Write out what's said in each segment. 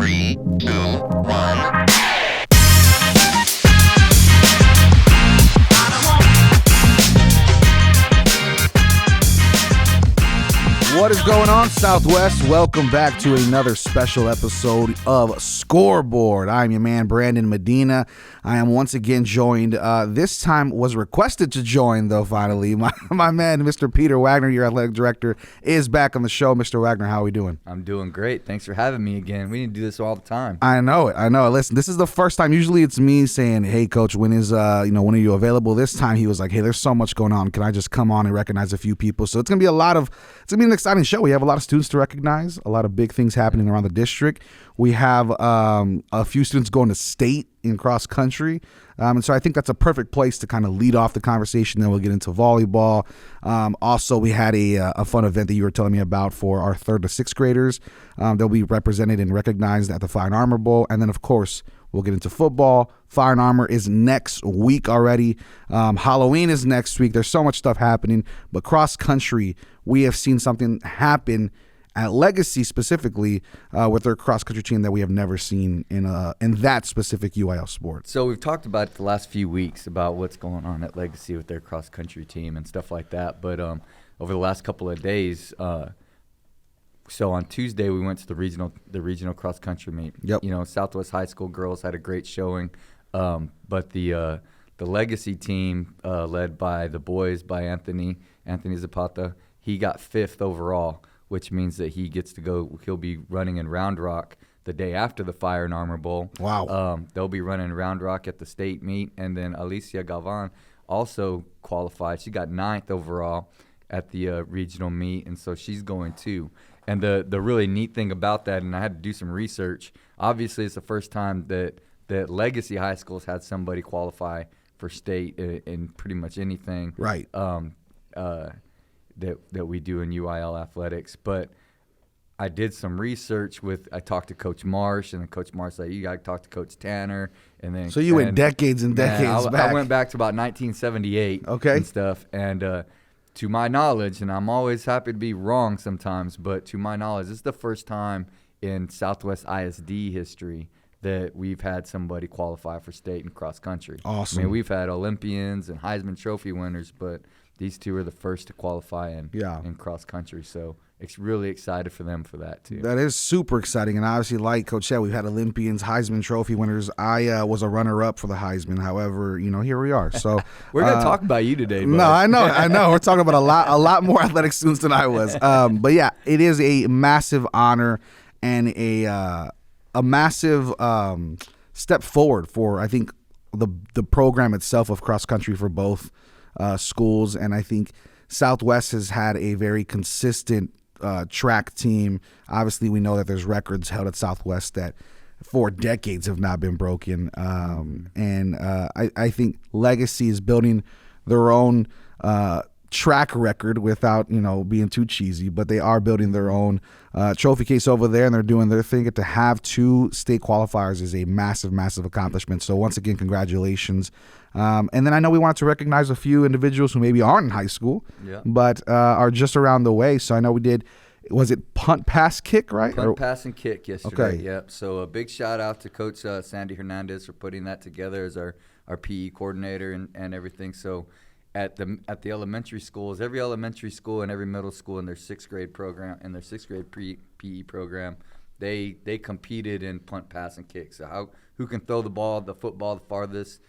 3, 2, 1. What is going on, Southwest? Welcome back to another special episode of Scoreboard. I'm your man, Brandon Medina. I am once again joined, this time was requested to join, though, finally. My man, Mr. Peter Wagner, your athletic director, is back on the show. Mr. Wagner, how are we doing? I'm doing great. Thanks for having me again. We need to do this all the time. I know it. Listen, this is the first time. Usually it's me saying, hey, coach, when are you available? This time he was like, hey, there's so much going on. Can I just come on and recognize a few people? So it's going to be an exciting show. We have a lot of students to recognize, a lot of big things happening around the district. We have a few students going to state in cross country. And so I think that's a perfect place to kind of lead off the conversation. Then we'll get into volleyball. Also, we had a fun event that you were telling me about for our 3rd to 6th graders. They'll be represented and recognized at the Fire and Armor Bowl. And then, of course, we'll get into football. Fire and Armor is next week already. Halloween is next week. There's so much stuff happening. But cross country, we have seen something happen at Legacy specifically with their cross-country team that we have never seen in that specific UIL sport. So we've talked about it the last few weeks about what's going on at Legacy with their cross-country team and stuff like that. But over the last couple of days, so on Tuesday we went to the regional cross-country meet. Yep. Southwest High School girls had a great showing, but the Legacy team led by the boys by Anthony Zapata, he got 5th overall, which means that he'll be running in Round Rock the day after the Fire and Armor Bowl. Wow. They'll be running Round Rock at the state meet, and then Alicia Galvan also qualified. She got 9th overall at the regional meet, and so she's going too. And the really neat thing about that, and I had to do some research, obviously it's the first time that Legacy High School's had somebody qualify for state in pretty much anything. Right. That we do in UIL athletics. But I did some research I talked to Coach Marsh, and then Coach Marsh said, you got to talk to Coach Tanner. And then So you went decades and decades back. I went back to about 1978 and stuff. And to my knowledge, and I'm always happy to be wrong sometimes, but to my knowledge, this is the first time in Southwest ISD history that we've had somebody qualify for state and cross country. Awesome. I mean, we've had Olympians and Heisman Trophy winners, but these two are the first to qualify in cross country. So it's really excited for them for that too. That is super exciting. And obviously, like Coach said, we've had Olympians, Heisman Trophy winners. I was a runner-up for the Heisman. However, here we are. So we're going to talk about you today, bud. No, I know. We're talking about a lot more athletic students than I was. But yeah, it is a massive honor and a massive step forward for, I think, the program itself of cross country for both schools. And I think Southwest has had a very consistent track team. Obviously, we know that there's records held at Southwest that for decades have not been broken. I think Legacy is building their own track record without being too cheesy, but they are building their own trophy case over there, and they're doing their thing. To have 2 state qualifiers is a massive accomplishment. So once again, congratulations. And then I know we wanted to recognize a few individuals who maybe aren't in high school, but are just around the way. So I know we did. Was it punt, pass, kick, right? Punt, pass, and kick yesterday. Okay. Yep. So a big shout out to Coach Sandy Hernandez for putting that together as our PE coordinator and everything. So at the elementary schools, every elementary school and every middle school in their 6th grade program, in their 6th grade PE program, they competed in punt, pass, and kick. So who can throw the football the farthest,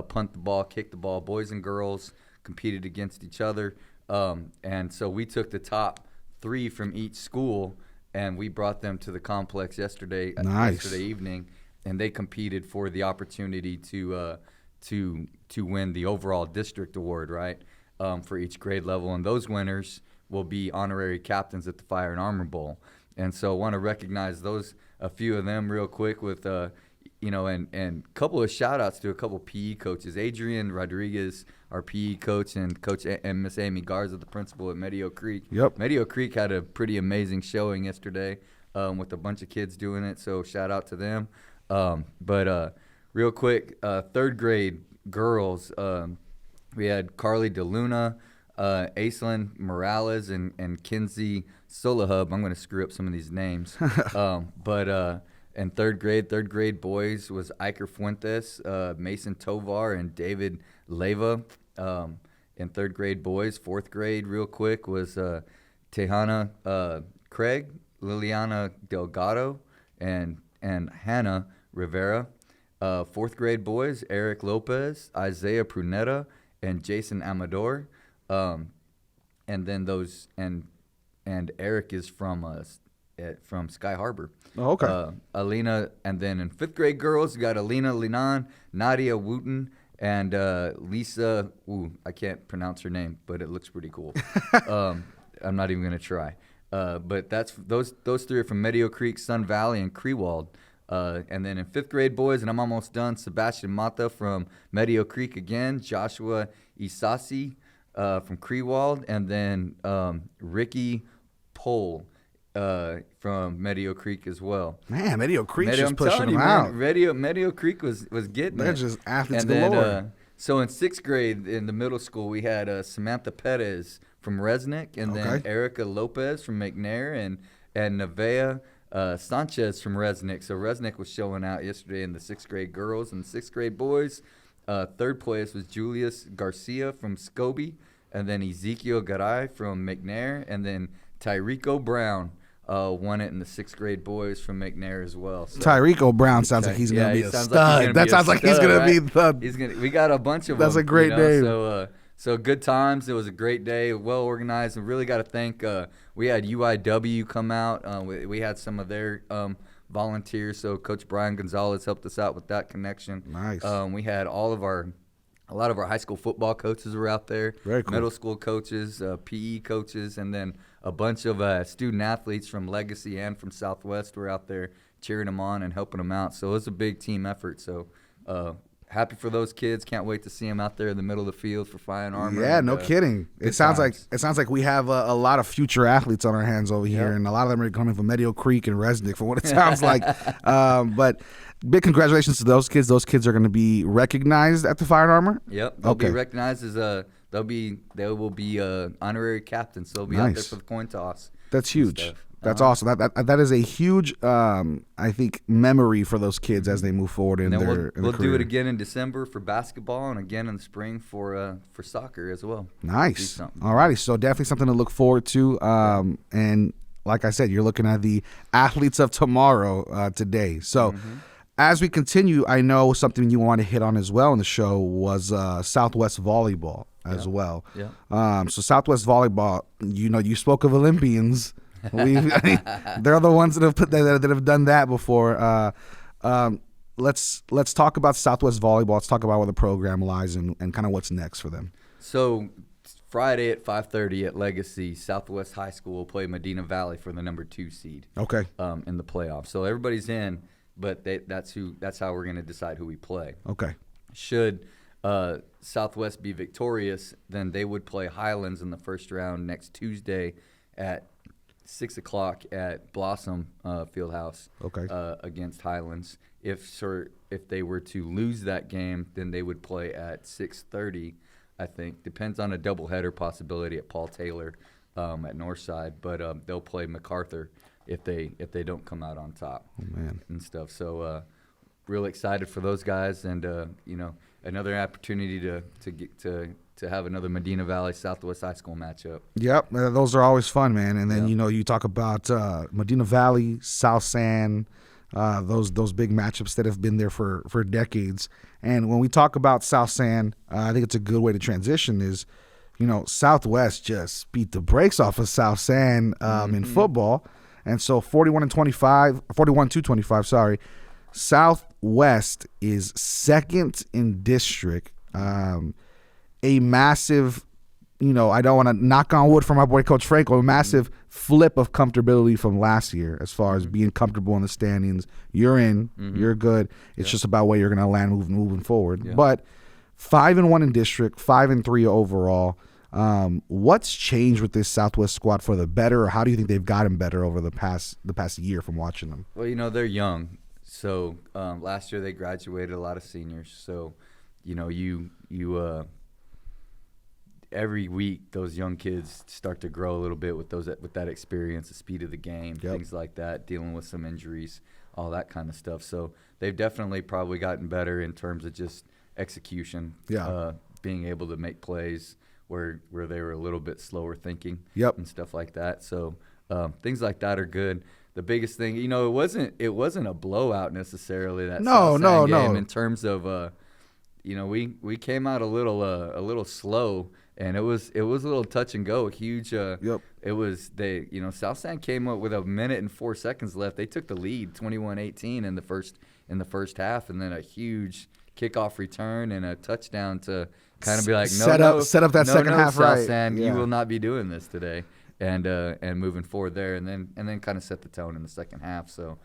punt the ball, kick the ball. Boys and girls competed against each other. And so we took the top 3 from each school, and we brought them to the complex yesterday evening, and they competed for the opportunity to win the overall district award, right, for each grade level. And those winners will be honorary captains at the Fire and Armor Bowl. And so I want to recognize a few of them real quick with and a couple of shout-outs to a couple PE coaches. Adrian Rodriguez, our PE coach, and Miss Amy Garza, the principal at Medio Creek. Yep. Medio Creek had a pretty amazing showing yesterday with a bunch of kids doing it, so shout-out to them. But real quick, 3rd grade girls, we had Carly DeLuna, Aislinn Morales, and Kinsey Solahub. I'm going to screw up some of these names. But in third grade boys was Iker Fuentes, Mason Tovar, and David Leva. In third grade boys, fourth grade, real quick, was Tejana Craig, Liliana Delgado, and Hannah Rivera. Fourth grade boys, Eric Lopez, Isaiah Prunetta, and Jason Amador. And then and Eric is from Sky Harbor. Oh, okay. Alina, and then in fifth grade girls, you got Alina Linan, Nadia Wooten, and Lisa. I can't pronounce her name, but it looks pretty cool. I'm not even gonna try. But that's those three are from Meadow Creek, Sun Valley, and Crewald. And then in fifth grade boys, and I'm almost done, Sebastian Mata from Meadow Creek again, Joshua Isasi from Crewald, and then Ricky Pohl from Meadow Creek as well. Man, Meadow Creek's I'm just pushing telling them you, out. man, Meadow Creek was getting They're it. just athletes And galore. then, so in sixth grade in the middle school, we had Samantha Perez from Resnick, and then Okay. Erica Lopez from McNair, and Nevea Sanchez from Resnick. So Resnick was showing out yesterday in the sixth grade girls and sixth grade boys. Third place was Julius Garcia from Scobie, and then Ezekiel Garay from McNair, and then Tyrico Brown won it in the sixth grade boys from McNair as well. So, Tyrico Brown sounds like he's going to be he a sounds stud. That sounds like he's going to be the. We got a bunch of That's them. a great name. So good times. It was a great day, well organized, and really got to thank. We had UIW come out. We had some of their volunteers. So Coach Brian Gonzalez helped us out with that connection. Nice. We had a lot of our high school football coaches were out there. Very cool. Middle school coaches, PE coaches, and then a bunch of student athletes from Legacy and from Southwest were out there cheering them on and helping them out. So it was a big team effort. So happy for those kids. Can't wait to see them out there in the middle of the field for Flying Armor. Yeah, and, no kidding. good It sounds times. like we have a lot of future athletes on our hands over here, Yep. and a lot of them are coming from Meadow Creek and Resnick, from what it sounds like. But big congratulations to those kids. Those kids are going to be recognized at the Fire and Armor. Yep, they'll Okay. be recognized as they will be honorary captains. So they'll be out there Nice. for the coin toss. That's and huge. stuff. That's awesome. That is a huge, I think, memory for those kids as they move forward in And then their we'll do career. it again in December for basketball, and again in the spring for soccer as well. Do Nice. something. All righty. So definitely something to look forward to. And like I said, you're looking at the athletes of tomorrow today. So as we continue, I know something you want to hit on as well in the show was Southwest Volleyball as well. Yeah. So Southwest Volleyball, you spoke of Olympians. They're the ones that have done that before. Let's talk about Southwest Volleyball. Let's talk about where the program lies and kind of what's next for them. So Friday at 5:30 at Legacy, Southwest High School will play Medina Valley for the number 2 seed. Okay. In the playoffs. So everybody's in, but that's how we're going to decide who we play. Okay. Should Southwest be victorious, then they would play Highlands in the first round next Tuesday at 6 o'clock at Blossom Fieldhouse. Okay. Against Highlands. If they were to lose that game, then they would play at 6:30. I think depends on a doubleheader possibility at Paul Taylor at Northside, but they'll play MacArthur if they don't come out on top. Oh, man. And stuff. So real excited for those guys, and another opportunity to have another Medina Valley Southwest High School matchup. Yep, those are always fun, man. And then you talk about Medina Valley, South San, those big matchups that have been there for decades. And when we talk about South San, I think it's a good way to transition. Is Southwest just beat the brakes off of South San in football, and so 41-25. Sorry, Southwest is second in district. A massive, I don't want to knock on wood for my boy Coach Franco, a massive flip of comfortability from last year as far as being comfortable in the standings. You're in, you're good. It's just about where you're going to land moving forward. Yeah. But 5-1 in district, 5-3 overall. What's changed with this Southwest squad for the better, or how do you think they've gotten better over the past year from watching them? Well, they're young. So last year they graduated a lot of seniors. So, you every week those young kids start to grow a little bit with that experience, the speed of the game, things like that, dealing with some injuries. all that kind of stuff. So they've definitely probably gotten better in terms of just execution, being able to make plays where they were a little bit slower thinking and stuff like that. So things like that are good. The biggest thing, it wasn't a blowout necessarily. That South game in terms of, we came out a little slow, and it was a little touch and go. Huge. It was South San came up with a minute and 4 seconds left. They took the lead, 21-18 in the first half, and then a huge kickoff return and a touchdown to kind of be like, set up that second half, South San, you will not be doing this today. And moving forward there, and then kind of set the tone in the second half. So,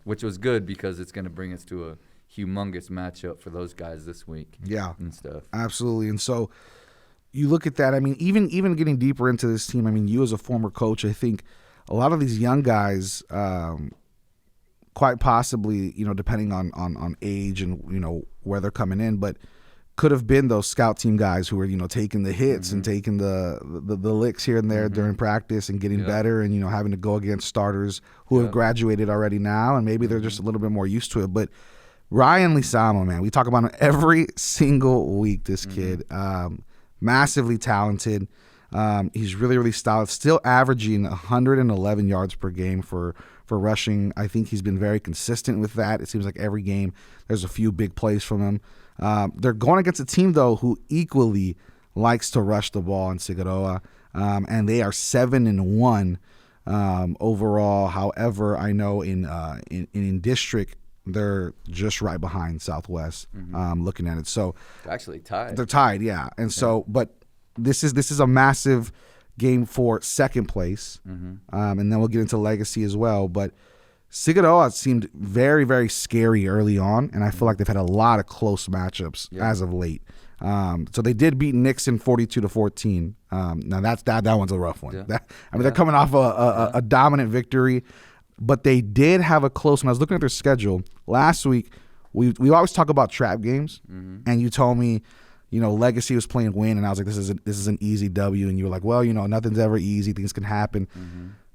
which was good because it's going to bring us to a humongous matchup for those guys this week. Yeah, and stuff. Absolutely. And so you look at that. I mean, even getting deeper into this team. I mean, you as a former coach, I think a lot of these young guys, quite possibly, depending on age and where they're coming in, but could have been those scout team guys who were, taking the hits and taking the licks here and there during practice and getting better and, having to go against starters who have graduated already now, and maybe they're just a little bit more used to it. But Ryan Lisamo, man, we talk about him every single week, this kid. Massively talented. He's really, really solid. Still averaging 111 yards per game for rushing. I think he's been very consistent with that. It seems like every game there's a few big plays from him. They're going against a team, though, who equally likes to rush the ball in Figueroa, and they are 7-1 overall. However, I know in district they're just right behind Southwest. Looking at it, so they're actually tied. They're tied, yeah. And so, but this is a massive game for second place, and then we'll get into legacy as well, but. Figueroa seemed very, very scary early on, and I feel like they've had a lot of close matchups as of late. So they did beat Nixon 42-14. Now that one's a rough one. They're coming off a dominant victory, but they did have a close one. I was looking at their schedule last week. We always talk about trap games, and you told me, Legacy was playing win, and I was like, this is an easy W, and you were like, well, nothing's ever easy. Things can happen.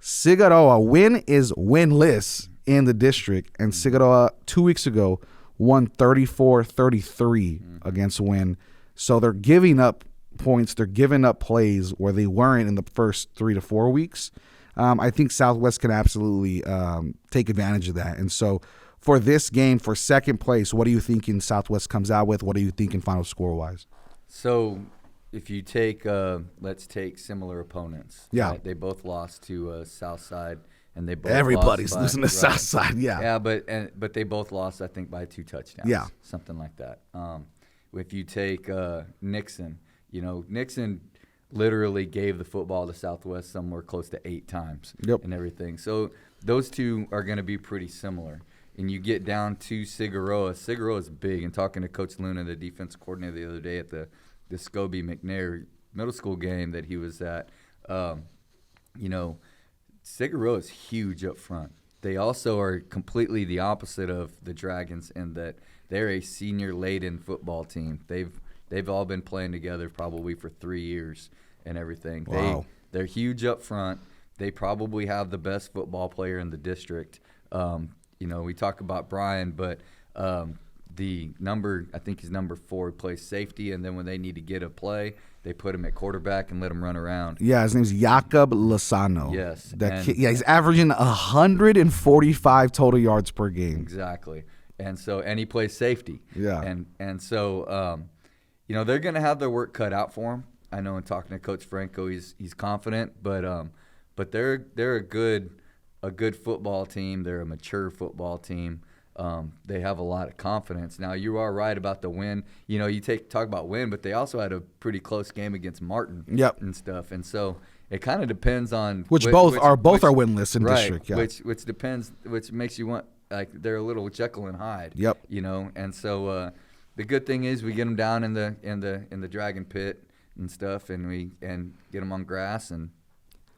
Figueroa, win is winless in the district, and Figueroa 2 weeks ago won 34-33 against Win. So they're giving up points, they're giving up plays where they weren't in the first 3 to 4 weeks. I think Southwest can absolutely take advantage of that. And so for this game, for second place, what are you thinking Southwest comes out with? What are you thinking final score-wise? So if you take, let's take similar opponents. Yeah. Right? They both lost to Southside, and they both Everybody's lost losing to Southside, yeah. Yeah, but they both lost, I think, by 2 touchdowns. Yeah. Something like that. If you take Nixon, Nixon literally gave the football to Southwest somewhere close to 8 times and everything. So those two are going to be pretty similar. And you get down to Figueroa. Figueroa's big. And talking to Coach Luna, the defense coordinator, the other day at the Scobie McNair middle school game that he was at, Figueroa's huge up front. They also are completely the opposite of the Dragons in that they're a senior-laden football team. They've all been playing together probably for 3 years and everything. Wow. They're huge up front. They probably have the best football player in the district. We talk about Brian, but the number, I think he's number 4, plays safety, and then when they need to get a play, they put him at quarterback and let him run around. Yeah, his name's Jacob Lozano. Yes. He's averaging 145 total yards per game. Exactly. And he plays safety. Yeah. And so, they're going to have their work cut out for him. I know in talking to Coach Franco, he's confident, but they're a good football team. They're a mature football team. They have a lot of confidence. Now, you are right about the win. You talk about win, but they also had a pretty close game against Martin and stuff. And so it kind of depends on which both are winless in district. Yeah. Which depends, which makes you want, like, they're a little Jekyll and Hyde. Yep. And so the good thing is we get them down in the Dragon Pit and stuff, and get them on grass and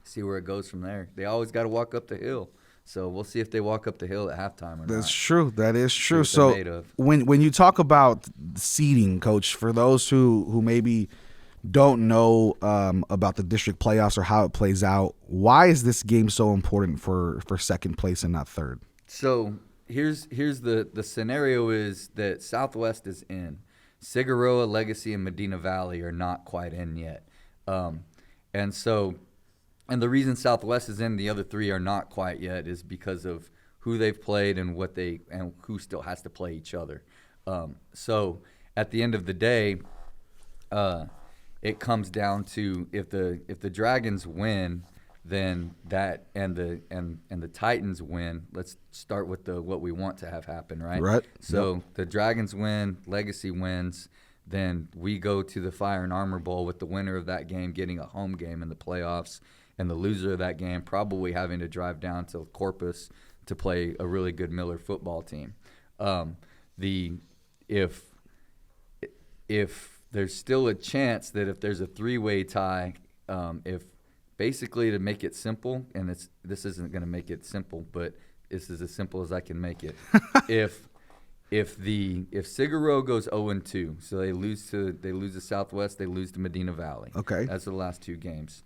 see where it goes from there. They always got to walk up the hill. So we'll see if they walk up the hill at halftime or not. That's true. That is true. So when you talk about seeding, Coach, for those who maybe don't know about the district playoffs or how it plays out, why is this game so important for second place and not third? So here's the scenario is that Southwest is in. Figueroa, Legacy, and Medina Valley are not quite in yet. And the reason Southwest is in, the other three are not quite yet, is because of who they've played and who still has to play each other. So at the end of the day, it comes down to if the Dragons win, then that and the Titans win. Let's start with what we want to have happen, right? Right. So the Dragons win, Legacy wins, then we go to the Fire and Armor Bowl with the winner of that game getting a home game in the playoffs, and the loser of that game probably having to drive down to Corpus to play a really good Miller football team. If there's still a chance that if there's a three-way tie, if basically to make it simple, and this isn't going to make it simple, but this is as simple as I can make it. if Figueroa goes 0-2, so they lose to Southwest, they lose to Medina Valley. Okay. That's the last two games.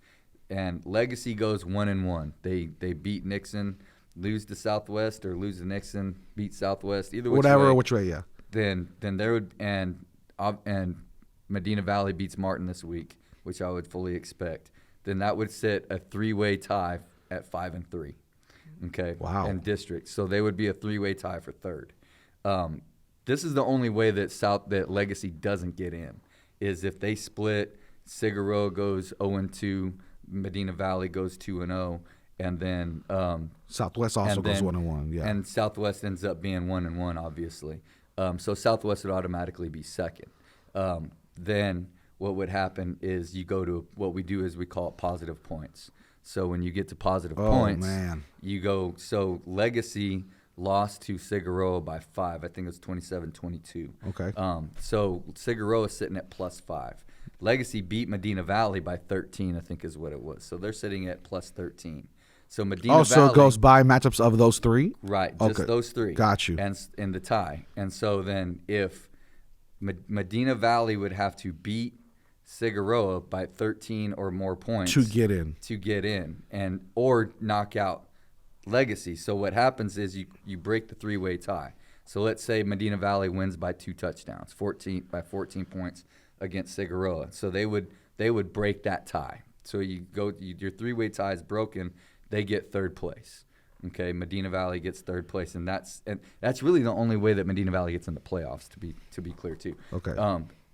And Legacy goes 1-1. They beat Nixon, lose to Southwest, or lose to Nixon, beat Southwest. Either which way, yeah. Then there would and Medina Valley beats Martin this week, which I would fully expect. Then that would set a three-way tie at 5-3. Okay. Wow. And district, so they would be a three-way tie for third. This is the only way that Legacy doesn't get in, is if they split. Figueroa goes 0-2, Medina Valley goes 2-0, and then Southwest also goes 1-1. Yeah. And Southwest ends up being 1-1, obviously. So Southwest would automatically be second. Then what would happen is you go to what we do is we call it positive points. So when you get to positive points, you go. So Legacy lost to Figueroa by 5. I think it was 27-22. Okay. So Figueroa is sitting at +5. Legacy beat Medina Valley by 13, I think is what it was. So they're sitting at +13. So Medina Valley. So it goes by matchups of those three? Right, just those three. Got you. And in the tie. And so then if Medina Valley would have to beat Figueroa by 13 or more points to get in and or knock out Legacy. So what happens is you break the three-way tie. So let's say Medina Valley wins by 2 touchdowns, 14 points against Figueroa. So they would break that tie. So your three-way tie is broken. They get third place. Okay, Medina Valley gets third place, and that's really the only way that Medina Valley gets in the playoffs. To be clear too. Okay.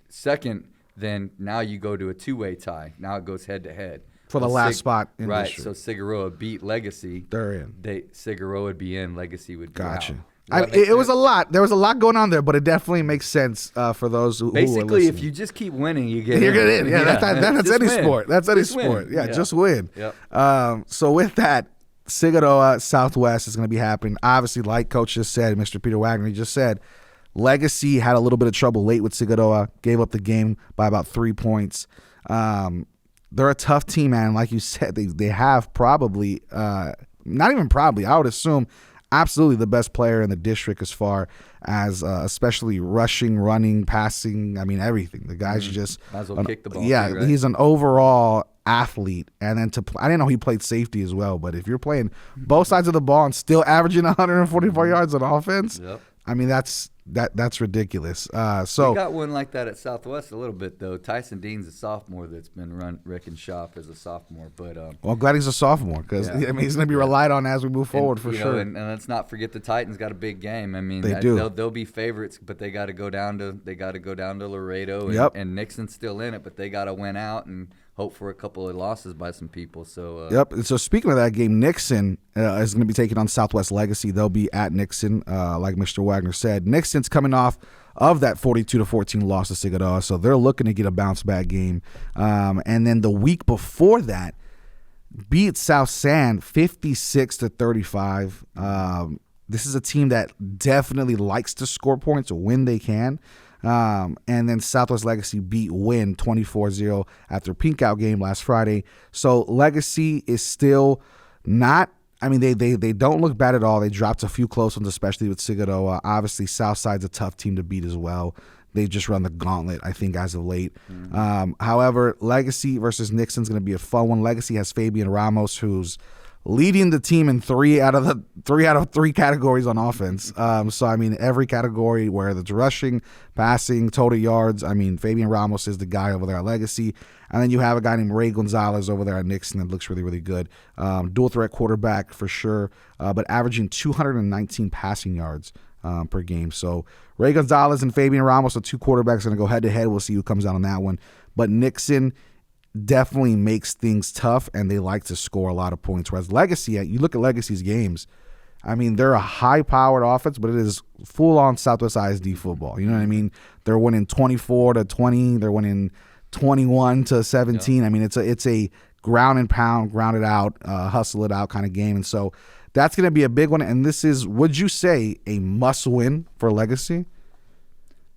Second, then now you go to a two-way tie. Now it goes head to head for the last spot in right. district. So Figueroa beat Legacy. They're in. Figueroa would be in. Legacy would be Gotcha. out. It was a lot. There was a lot going on there, but it definitely makes sense for those who basically, are if you just keep winning, you get you're in. in. Yeah, that's any win. sport. That's any just sport. Win. Yeah, just win. Yep. So with that, Figueroa Southwest is going to be happening. Obviously, like Coach just said, Mr. Peter Wagner, he just said, Legacy had a little bit of trouble late with Figueroa, gave up the game by about 3 points. They're a tough team, man. Like you said, they have probably, not even probably, I would assume, absolutely the best player in the district as far as especially rushing, running, passing. I mean, everything. The guy's just might as well kick the ball. Yeah, too, right? He's an overall athlete. And then I didn't know he played safety as well. But if you're playing both sides of the ball and still averaging 144 yards on offense, yep. I mean that's ridiculous. So we got one like that at Southwest a little bit though. Tyson Dean's a sophomore that's been wrecking shop as a sophomore, but well, I'm glad he's a sophomore because I mean he's going to be relied on as we move forward for sure. And let's not forget the Titans got a big game. I mean, they'll be favorites, but they got to go down to Laredo, and Nixon's still in it, but they got to win out and hope for a couple of losses by some people. So So speaking of that game, Nixon is going to be taking on Southwest Legacy. They'll be at Nixon, like Mr. Wagner said. Nixon's coming off of that 42-14 loss to Figueroa, so they're looking to get a bounce back game. And then the week before that, beat South San 56-35. This is a team that definitely likes to score points when they can. And then Southwest Legacy beat Wynn 24-0 after pink out game last Friday. So Legacy is still not, I mean, they don't look bad at all. They dropped a few close ones, especially with Figueroa. Obviously, Southside's a tough team to beat as well. They just run the gauntlet, I think, as of late. However, Legacy versus Nixon's going to be a fun one. Legacy has Fabian Ramos, who's leading the team in three out of three categories on offense. So I mean, every category, whether it's rushing, passing, total yards. I mean, Fabian Ramos is the guy over there at Legacy, and then you have a guy named Ray Gonzalez over there at Nixon that looks really, really good. Dual threat quarterback for sure, but averaging 219 passing yards per game. So Ray Gonzalez and Fabian Ramos are two quarterbacks going to go head to head. We'll see who comes out on that one. But Nixon definitely makes things tough, and they like to score a lot of points. Whereas Legacy, you look at Legacy's games, I mean, they're a high-powered offense, but it is full-on Southwest ISD football. You know what I mean? They're winning 24-20. They're winning 21-17. Yep. I mean, it's a ground and pound, ground it out, hustle it out kind of game. And so that's going to be a big one. And this is, would you say, a must-win for Legacy?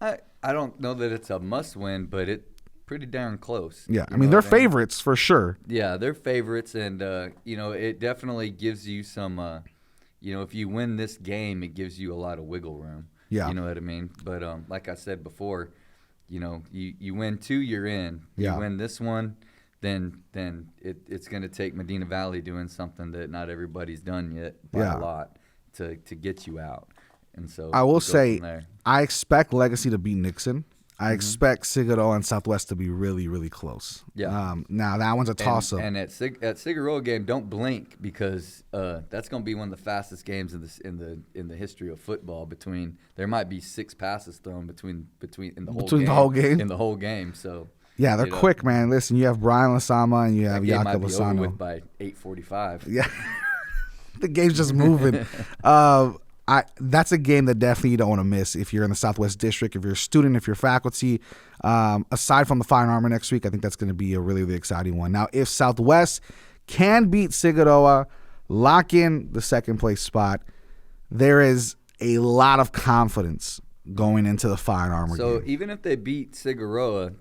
I don't know that it's a must-win, but it's pretty darn close. Yeah, I mean, they're favorites for sure. Yeah, they're favorites, and, it definitely gives you some, if you win this game, it gives you a lot of wiggle room. Yeah. You know what I mean? But like I said before, you win two, you're in. Yeah. You win this one, then it's going to take Medina Valley doing something that not everybody's done yet by a lot to get you out. And so I will say, I expect Legacy to beat Nixon. I expect Figueroa and Southwest to be really, really close. Yeah. Now that one's a toss-up. And at Figueroa game, don't blink, because that's going to be one of the fastest games in the history of football. There might be 6 passes thrown between the whole game. So yeah, they're quick, man. Listen, you have Brian Lasama and you have Jakob Lasano. Over with by 8:45. Yeah, the game's just moving. That's a game that definitely you don't want to miss if you're in the Southwest District, if you're a student, if you're faculty. Aside from the Fire and Armor next week, I think that's going to be a really, really exciting one. Now, if Southwest can beat Figueroa, lock in the second place spot, there is a lot of confidence going into the Fire and Armor game. So even if they beat Figueroa,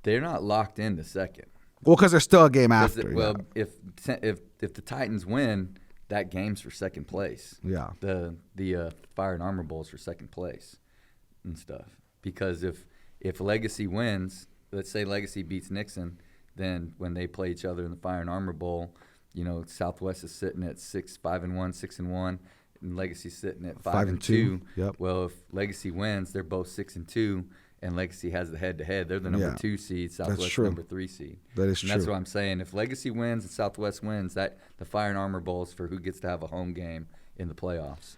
they're not locked into second. Well, because there's still a game after. If the Titans win, that game's for second place. Yeah. The Fire and Armor Bowl is for second place and stuff. Because if Legacy wins, let's say Legacy beats Nixon, then when they play each other in the Fire and Armor Bowl, Southwest is sitting at 5-1, 6-1, and Legacy's sitting at 5-2. Yep. Well, if Legacy wins, they're both 6-2. And Legacy has the head-to-head. They're the number 2 seed. Southwest number 3 seed. That is true. That's what I'm saying. If Legacy wins and Southwest wins, that the Fire and Armor Bowl is for who gets to have a home game in the playoffs.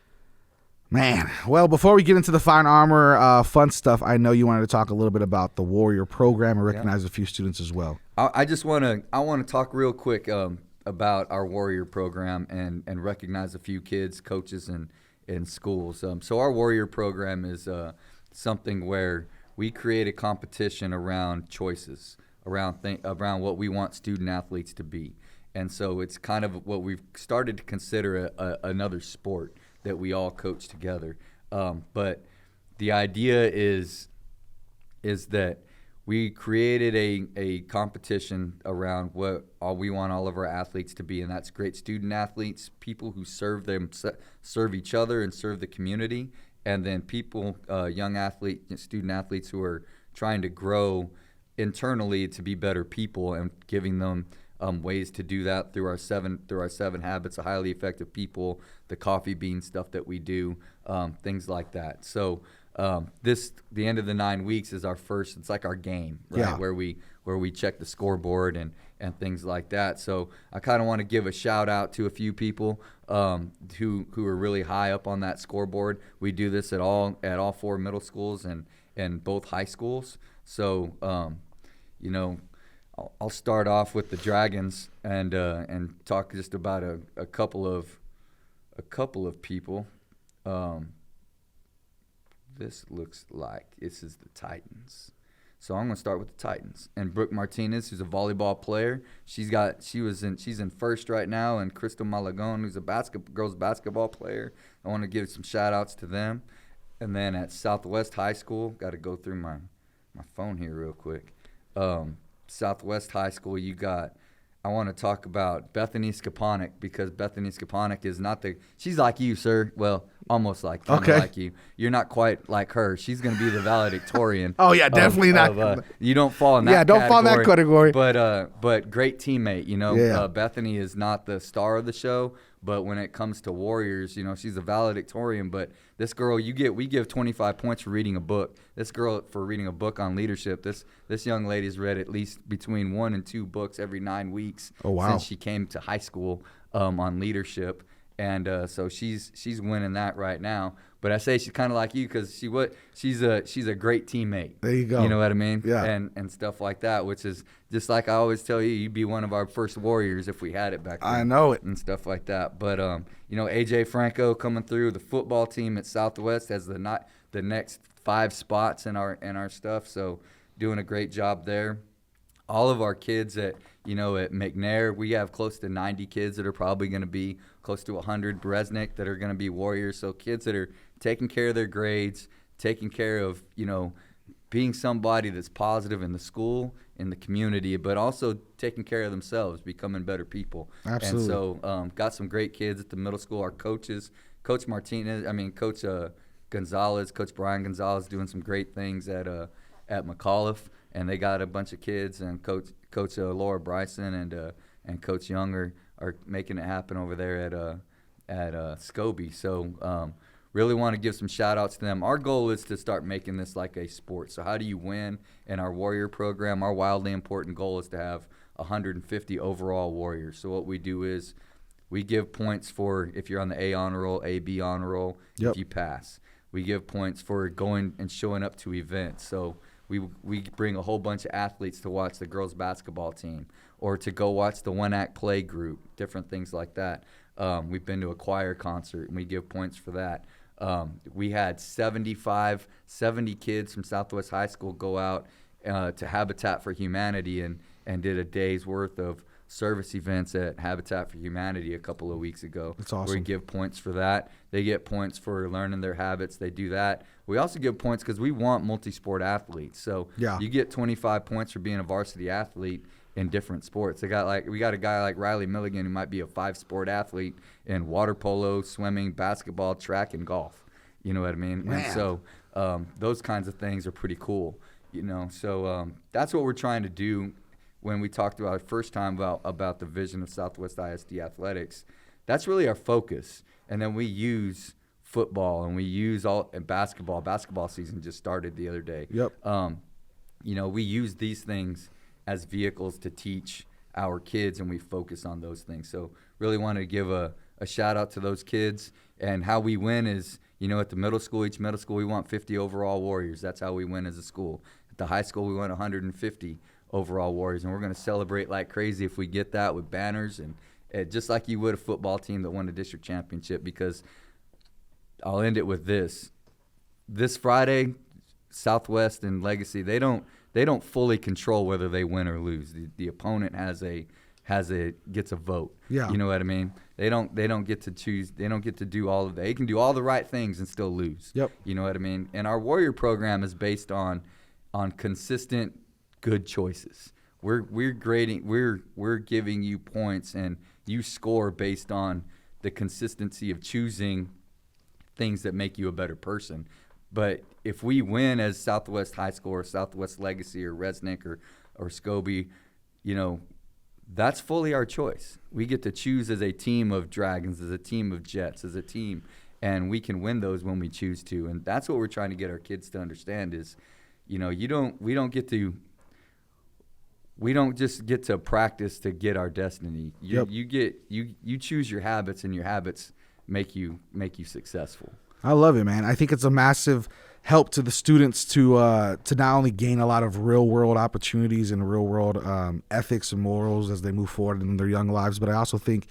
Man, well, before we get into the Fire and Armor fun stuff, I know you wanted to talk a little bit about the Warrior Program and recognize a few students as well. I want to talk real quick about our Warrior Program and recognize a few kids, coaches, and schools. So our Warrior Program is something where we create a competition around choices, around what we want student athletes to be. And so it's kind of what we've started to consider another sport that we all coach together. But the idea is that we created a competition around what we want all of our athletes to be, and that's great student athletes, people who serve each other and serve the community, and then people, young athletes, student athletes who are trying to grow internally to be better people, and giving them ways to do that through our seven habits of highly effective people, the coffee bean stuff that we do, things like that. So the end of the 9 weeks is our first. It's like our game, right? Yeah. Where we check the scoreboard and things like that. So I kind of want to give a shout out to a few people who are really high up on that scoreboard. We do this at all 4 middle schools and both high schools. So I'll start off with the Dragons and talk just about a couple of people. This looks like this is the Titans. So I'm going to start with the Titans. And Brooke Martinez, who's a volleyball player, she's in first right now, and Crystal Malagon, who's a girls basketball player. I want to give some shout outs to them. And then at Southwest High School, got to go through my phone here real quick. Southwest High School, you got I want to talk about Bethany Skaponik, because Bethany Skaponik is not she's like you, sir. Well, almost like, kind of like you. You're not quite like her. She's going to be the valedictorian. Oh, yeah, definitely not. You don't fall in that category. Yeah, don't fall in that category. But great teammate, you know. Yeah. Bethany is not the star of the show, but when it comes to Warriors, you know, she's a valedictorian. But this girl, we give 25 points for reading a book. This girl, for reading a book on leadership, this young lady's read at least between 1 and 2 books every 9 weeks since she came to high school on leadership. And so she's winning that right now. But I say she's kind of like you because she's a great teammate. There you go. You know what I mean? Yeah. And stuff like that, which is just like I always tell you, you'd be one of our first Warriors if we had it back then. I know it. And stuff like that. But you know, AJ Franco coming through, the football team at Southwest has the next 5 spots in our stuff. So doing a great job there. All of our kids at McNair, we have close to 90 kids that are probably going to be close to 100 Bresnik that are going to be Warriors. So kids that are taking care of their grades, taking care of, being somebody that's positive in the school, in the community, but also taking care of themselves, becoming better people. Absolutely. And so got some great kids at the middle school. Our coaches, Coach Gonzalez, Coach Brian Gonzalez doing some great things at McAuliffe. And they got a bunch of kids, and Coach Laura Bryson and Coach Young are making it happen over there at Scobie. So really want to give some shout-outs to them. Our goal is to start making this like a sport. So how do you win in our Warrior program? Our wildly important goal is to have 150 overall Warriors. So what we do is we give points for if you're on the A honor roll, A, B honor roll, if you pass. We give points for going and showing up to events. So we bring a whole bunch of athletes to watch the girls basketball team or to go watch the one-act play group, different things like that. We've been to a choir concert, and we give points for that. We had 70 kids from Southwest High School go out to Habitat for Humanity and did a day's worth of service events at Habitat for Humanity a couple of weeks ago. That's awesome. Where we give points for that. They get points for learning their habits. They do that. We also give points because we want multi-sport athletes. So you get 25 points for being a varsity athlete in different sports. We got a guy like Riley Milligan who might be a 5-sport athlete in water polo, swimming, basketball, track, and golf. You know what I mean? Man. And so those kinds of things are pretty cool. So that's what we're trying to do. When we talked about first time about the vision of Southwest ISD Athletics, that's really our focus. And then we use football and we use basketball. Basketball season just started the other day. Yep. We use these things as vehicles to teach our kids, and we focus on those things. So really want to give a shout out to those kids. And how we win is, at the middle school, each middle school, we want 50 overall Warriors. That's how we win as a school. At the high school, we want 150 overall Warriors, and we're going to celebrate like crazy if we get that with banners and just like you would a football team that won the district championship. Because I'll end it with this Friday, Southwest and Legacy, they don't fully control whether they win or lose. The opponent gets a vote. Yeah. You know what I mean? They don't get to choose. They don't get to do all of that. They can do all the right things and still lose. Yep. You know what I mean? And our Warrior program is based on consistent good choices. We're grading. We're giving you points, and you score based on the consistency of choosing things that make you a better person. But if we win as Southwest High School or Southwest Legacy or Resnick or Scobie, that's fully our choice. We get to choose as a team of Dragons, as a team of Jets, as a team, and we can win those when we choose to. And that's what we're trying to get our kids to understand is, we don't just get to practice to get our destiny. You choose your habits, and your habits make you successful. I love it, man. I think it's a massive help to the students to not only gain a lot of real world opportunities and real world ethics and morals as they move forward in their young lives, but I also think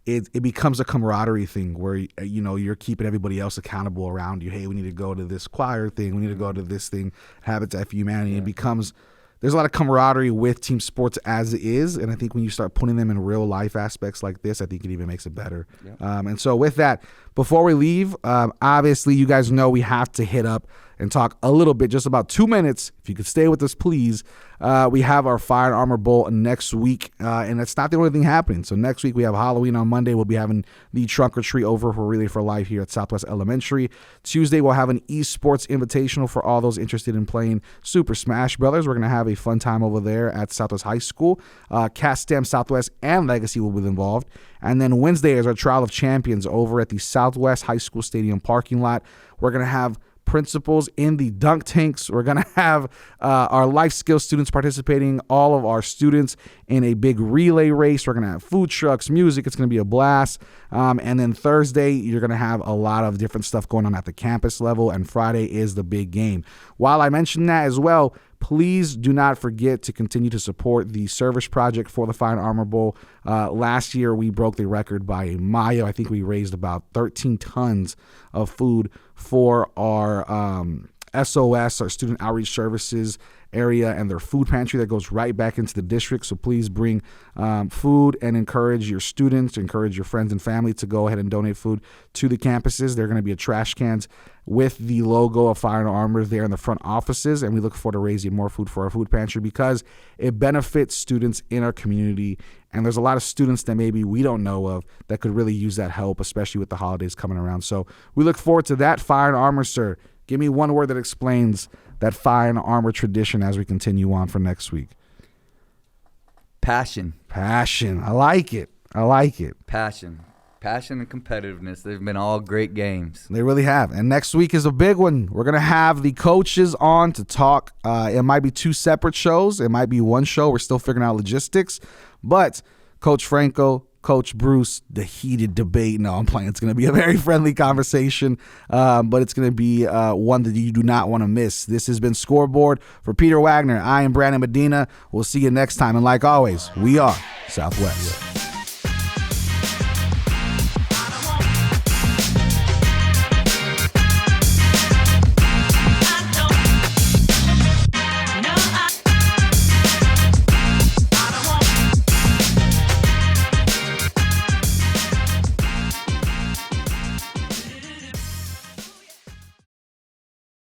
it becomes a camaraderie thing where you're keeping everybody else accountable around you. Hey, we need to go to this choir thing. We need to go to this thing. Habitat for Humanity. Yeah. It becomes. There's a lot of camaraderie with team sports as it is, and I think when you start putting them in real life aspects like this, I think it even makes it better. Yeah. And so with that, before we leave, obviously you guys know we have to hit up and talk a little bit, just about 2 minutes. If you could stay with us, please. We have our Fire and Armor Bowl next week, and that's not the only thing happening. So next week we have Halloween on Monday. We'll be having the trunk or treat over for Relay for Life here at Southwest Elementary. Tuesday we'll have an esports invitational for all those interested in playing Super Smash Brothers. We're going to have a fun time over there at Southwest High School. Cast-Stem Southwest and Legacy will be involved. And then Wednesday is our Trial of Champions over at the Southwest High School Stadium parking lot. We're going to have principals in the dunk tanks. We're going to have our life skills students participating, all of our students in a big relay race. We're going to have food trucks, music. It's going to be a blast. And then Thursday, you're going to have a lot of different stuff going on at the campus level, and Friday is the big game. While I mentioned that as well, please do not forget to continue to support the service project for the Fire and Armor Bowl. Last year, we broke the record by a mile. I think we raised about 13 tons of food for our SOS, our Student Outreach Services area, and their food pantry that goes right back into the district. So please bring food and encourage your students, encourage your friends and family to go ahead and donate food to the campuses. There are going to be trash cans with the logo of Fire and Armor there in the front offices, and we look forward to raising more food for our food pantry because it benefits students in our community, and there's a lot of students that maybe we don't know of that could really use that help, especially with the holidays coming around. So we look forward to that. Fire and Armor, sir. Give me one word that explains that Fire and Armor tradition as we continue on for next week. Passion. Passion. I like it. I like it. Passion and competitiveness. They've been all great games. They really have. And next week is a big one. We're going to have the coaches on to talk. It might be 2 separate shows. It might be one show. We're still figuring out logistics. But Coach Franco, Coach Bruce, the heated debate. No, I'm playing. It's going to be a very friendly conversation, but it's going to be one that you do not want to miss. This has been Scoreboard. For Peter Wagner, I am Brandon Medina. We'll see you next time. And like always, we are Southwest.